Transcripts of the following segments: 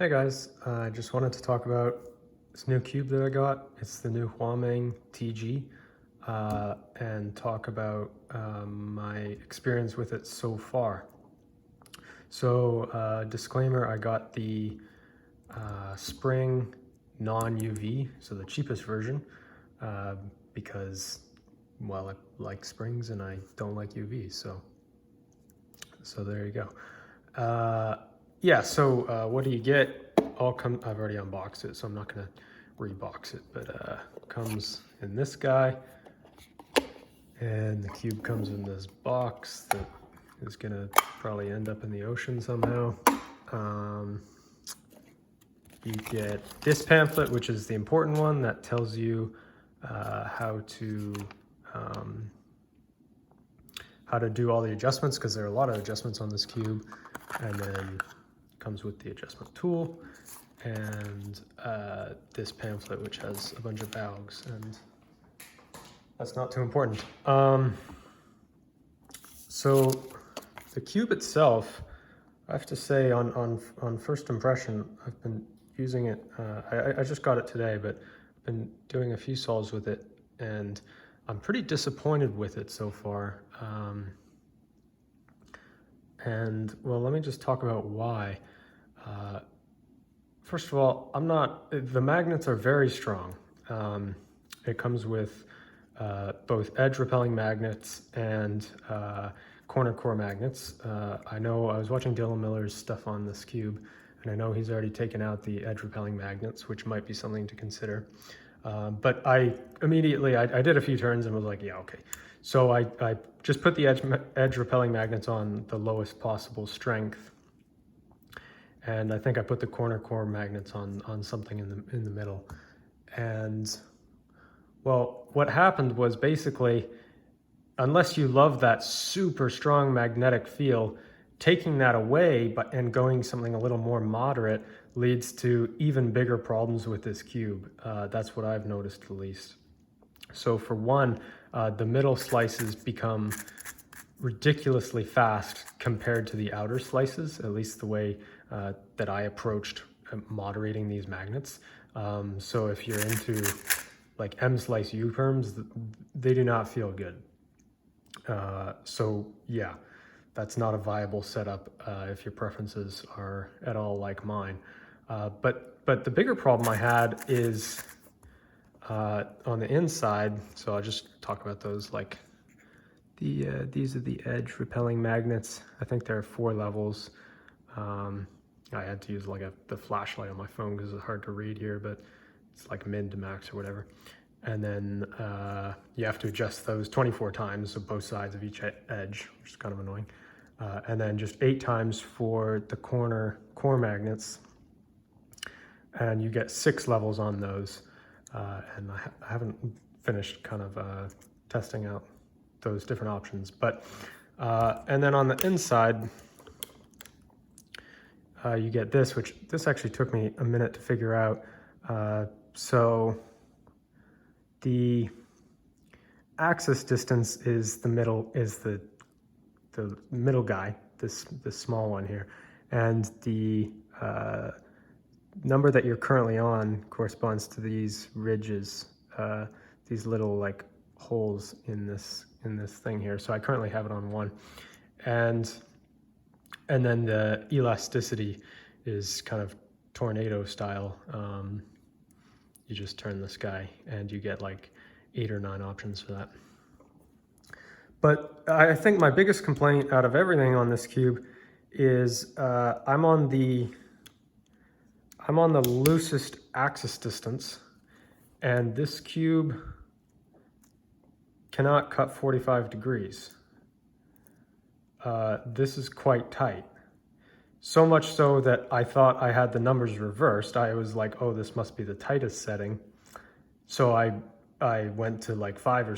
Hey guys, I just wanted to talk about this new cube that I got. It's the new HuaMeng TG, and talk about my experience with it so far. So, disclaimer, I got the spring non-UV, so the cheapest version, because, well, I like springs and I don't like UV, so there you go. Yeah, so what do you get? I've already unboxed it, so I'm not gonna rebox it, but comes in this guy, and the cube comes in this box that is gonna probably end up in the ocean somehow. You get this pamphlet, which is the important one that tells you how to do all the adjustments, because there are a lot of adjustments on this cube, and then comes with the adjustment tool and this pamphlet, which has a bunch of valves, and that's not too important. So the cube itself, I have to say, on first impression, I've been using it. I just got it today, but I've been doing a few solves with it, and I'm pretty disappointed with it so far. And well, let me just talk about why. First of all, the magnets are very strong. It comes with both edge repelling magnets and corner core magnets. I know I was watching Dylan Miller's stuff on this cube, and I know he's already taken out the edge repelling magnets, which might be something to consider. But I immediately, I did a few turns and was like, yeah, okay. So I just put the edge repelling magnets on the lowest possible strength. And I think I put the corner core magnets on something in the middle. And well, what happened was basically, unless you love that super strong magnetic feel, taking that away and going something a little more moderate leads to even bigger problems with this cube. That's what I've noticed, at least. So for one, the middle slices become ridiculously fast compared to the outer slices, at least the way that I approached moderating these magnets. So if you're into like M-slice U-perms, they do not feel good. So yeah, that's not a viable setup if your preferences are at all like mine. But the bigger problem I had is on the inside. So I'll just talk about those. Like these are the edge repelling magnets. I think there are 4 levels. I had to use like the flashlight on my phone because it's hard to read here, but it's like min to max or whatever. And then you have to adjust those 24 times, so both sides of each edge, which is kind of annoying. And then just 8 times for the core magnets. And you get 6 levels on those. And I haven't finished kind of testing out those different options. But and then on the inside, you get this, which this actually took me a minute to figure out. So the axis distance is the middle, is the middle guy, this small one here, and the number that you're currently on corresponds to these ridges, these little like holes in this thing here. So I currently have it on 1, and then the elasticity is kind of tornado style. You just turn this guy and you get like 8 or 9 options for that. But I think my biggest complaint out of everything on this cube is I'm on the loosest axis distance, and this cube cannot cut 45 degrees. This is quite tight. So much so that I thought I had the numbers reversed. I was like, oh, this must be the tightest setting. So I went to like 5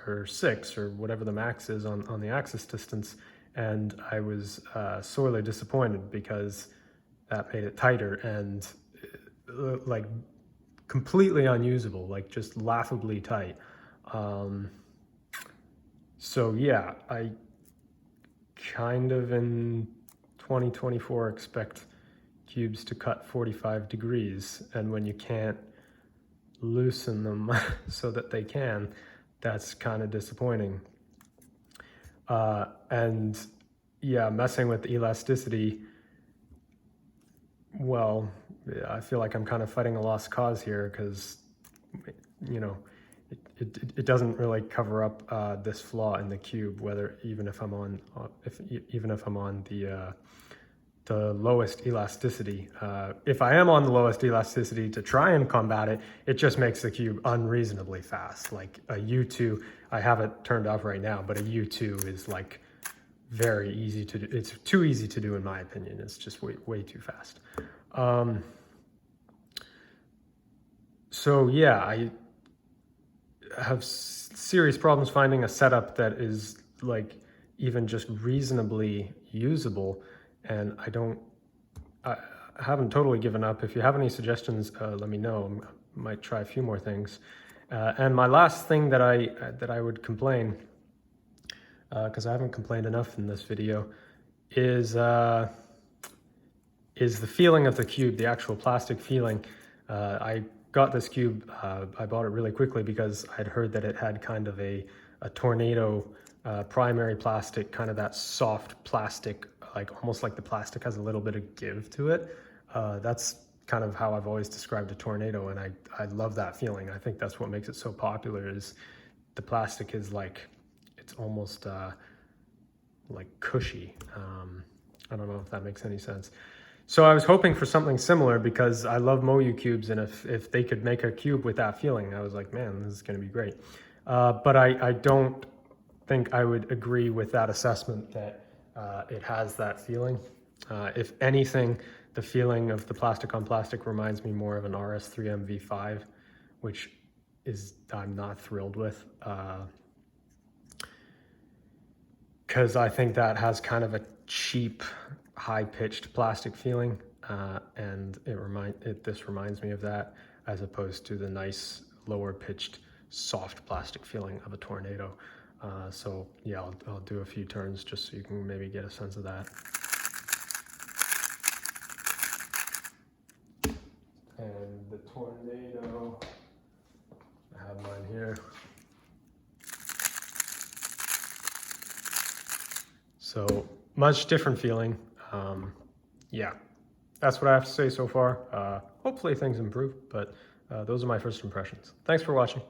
or 6 or whatever the max is on the axis distance, and I was sorely disappointed because that made it tighter and like completely unusable, like just laughably tight. So yeah, I kind of in 2024 expect cubes to cut 45 degrees, and when you can't loosen them so that they can, that's kind of disappointing. And yeah, messing with elasticity, well, I feel like I'm kind of fighting a lost cause here, because, you know, it doesn't really cover up this flaw in the cube, even if I'm on the lowest elasticity. If I am on the lowest elasticity to try and combat it, it just makes the cube unreasonably fast. Like a U2, I have it turned off right now, but a U2 is like very easy to do. It's too easy to do in my opinion. It's just way too fast. So yeah, I have serious problems finding a setup that is like even just reasonably usable, and I haven't totally given up. If you have any suggestions, let me know. I might try a few more things. And my last thing that I would complain, because I haven't complained enough in this video, is the feeling of the cube, the actual plastic feeling. I got this cube, I bought it really quickly because I'd heard that it had kind of a tornado primary plastic, kind of that soft plastic, like almost like the plastic has a little bit of give to it. That's kind of how I've always described a tornado, and I love that feeling. I think that's what makes it so popular, is the plastic is like, it's almost like cushy. I don't know if that makes any sense. So I was hoping for something similar, because I love MoYu cubes, and if they could make a cube with that feeling, I was like, man, this is going to be great. But I don't think I would agree with that assessment that it has that feeling. If anything, the feeling of the plastic on plastic reminds me more of an RS3M V5, which I'm not thrilled with, because I think that has kind of a cheap, high-pitched plastic feeling, and this reminds me of that, as opposed to the nice lower-pitched soft plastic feeling of a tornado. So yeah, I'll do a few turns just so you can maybe get a sense of that. And the tornado, I have mine here. So much different feeling. Yeah, that's what I have to say so far. Hopefully things improve, but those are my first impressions. Thanks for watching.